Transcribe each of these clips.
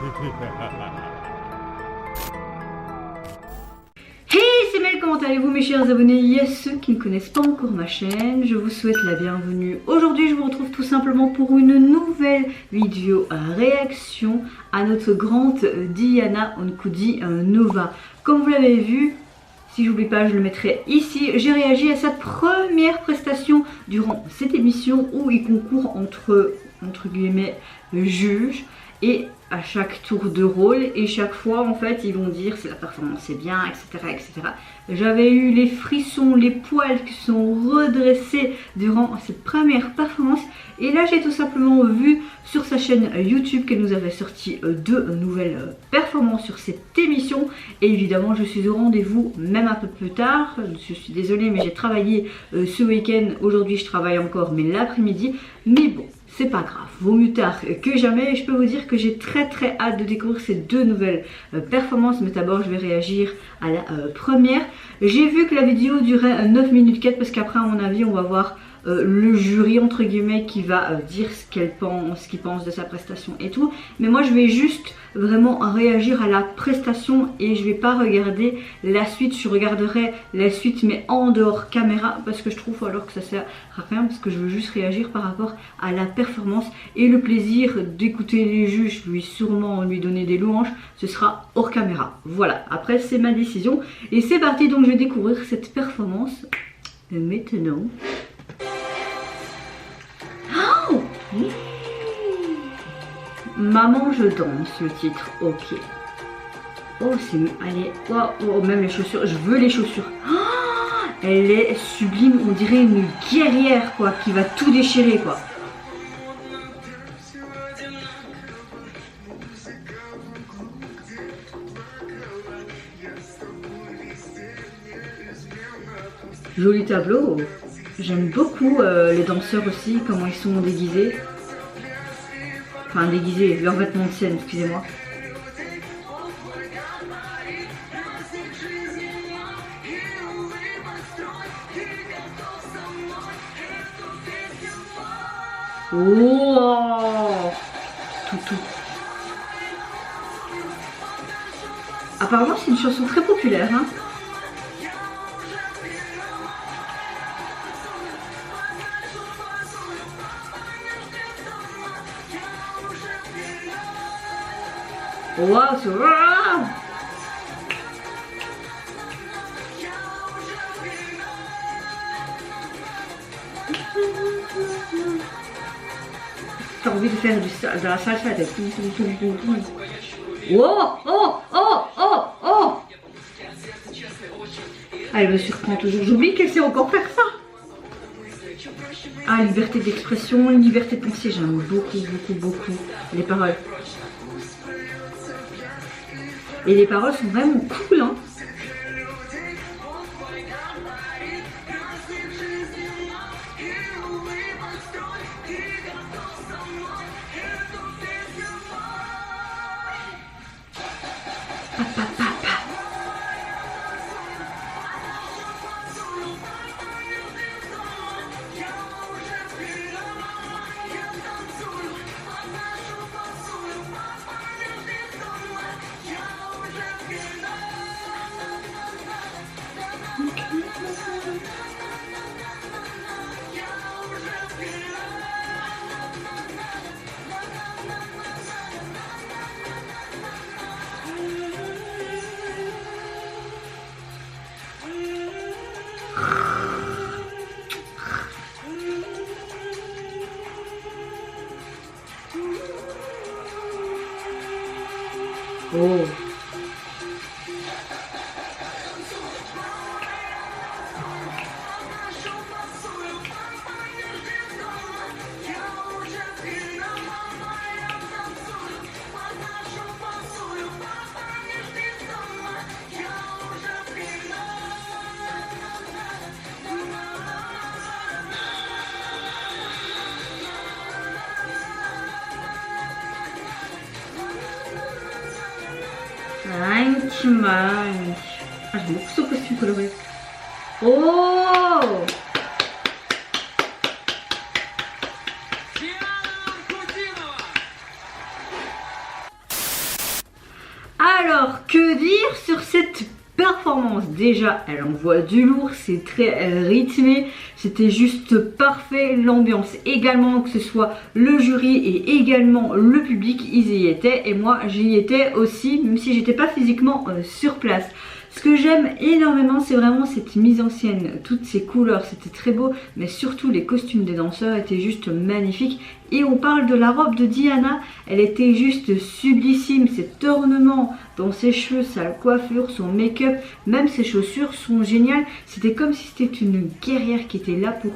Hey, c'est Mel, comment allez-vous mes chers abonnés? Il y a ceux qui ne connaissent pas encore ma chaîne, je vous souhaite la bienvenue. Aujourd'hui je vous retrouve tout simplement pour une nouvelle vidéo réaction à notre grande Diana Onkudi Nova. Comme vous l'avez vu, si j'oublie pas je le mettrai ici, j'ai réagi à sa première prestation durant cette émission où il concourt entre guillemets juges. Et à chaque tour de rôle, et chaque fois en fait ils vont dire si la performance est bien, etc. etc. J'avais eu les frissons, les poils qui sont redressés durant cette première performance. Et là j'ai tout simplement vu sur sa chaîne YouTube qu'elle nous avait sorti deux nouvelles performances sur cette émission. Et évidemment je suis au rendez-vous même un peu plus tard. Je suis désolée mais j'ai travaillé ce week-end. Aujourd'hui je travaille encore mais l'après-midi. Mais bon, c'est pas grave, vaut mieux tard que jamais. Et je peux vous dire que j'ai très hâte de découvrir ces deux nouvelles performances. Mais d'abord je vais réagir à la première. J'ai vu que la vidéo durait 9 minutes 4 parce qu'après à mon avis on va voir le jury entre guillemets qui va dire ce qu'il pense de sa prestation et tout. Mais moi je vais juste vraiment réagir à la prestation et je vais pas regarder la suite. Je regarderai la suite mais en dehors caméra parce que je trouve alors que ça sert à rien, parce que je veux juste réagir par rapport à la performance. Et le plaisir d'écouter les juges lui donner des louanges, ce sera hors caméra. Voilà, après c'est ma décision et c'est parti. Donc je vais découvrir cette performance maintenant. Oh, Maman je danse, le titre, ok. Oh c'est... allez, oh, même les chaussures, je veux les chaussures. Oh, elle est sublime, on dirait une guerrière quoi, qui va tout déchirer quoi. Joli tableau. J'aime beaucoup les danseurs aussi, comment ils sont déguisés. Enfin déguisés, leurs vêtements de scène, excusez-moi. Oh, tout. Apparemment c'est une chanson très populaire hein. Wow, c'est... T'as envie de faire de la salsa. Oh. Elle me surprend toujours. J'oublie qu'elle sait encore faire ça. Ah, liberté d'expression, liberté de penser. J'aime beaucoup les paroles. Et les paroles sont vraiment cool hein. Oh. Demais. As looks super colorées. Oh! Alors, que dire sur cette performance? Déjà, elle envoie du lourd, c'est très rythmé, c'était juste parfait. L'ambiance également, que ce soit le jury et également le public, ils y étaient et moi j'y étais aussi, même si j'étais pas physiquement sur place. Ce que j'aime énormément, c'est vraiment cette mise en scène, toutes ces couleurs, c'était très beau, mais surtout les costumes des danseurs étaient juste magnifiques. Et on parle de la robe de Diana, elle était juste sublissime, cet ornement dans ses cheveux, sa coiffure, son make-up, même ses chaussures sont géniales. C'était comme si c'était une guerrière qui était là pour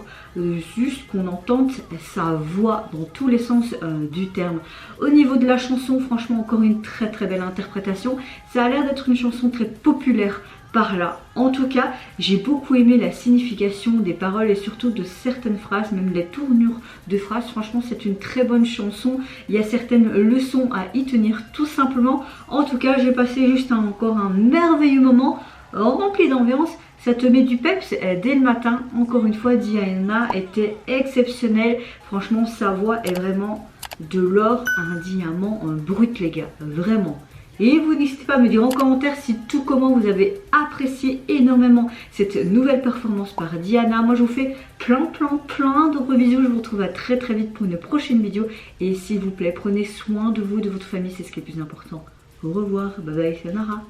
juste qu'on entende sa voix dans tous les sens du terme. Au niveau de la chanson, franchement encore une très belle interprétation. Ça a l'air d'être une chanson très populaire par là. En tout cas, j'ai beaucoup aimé la signification des paroles et surtout de certaines phrases, même les tournures de phrases. Franchement, c'est une très bonne chanson. Il y a certaines leçons à y tenir tout simplement. En tout cas, j'ai passé juste encore un merveilleux moment rempli d'ambiance. Ça te met du peps dès le matin. Encore une fois, Diana était exceptionnelle. Franchement, sa voix est vraiment de l'or, un diamant brut, les gars. Vraiment. Et vous n'hésitez pas à me dire en commentaire si tout comment vous avez apprécié énormément cette nouvelle performance par Diana. Moi je vous fais plein de gros bisous. Je vous retrouve à très vite pour une prochaine vidéo. Et s'il vous plaît, prenez soin de vous, de votre famille, c'est ce qui est le plus important. Au revoir, bye bye, c'est Nara.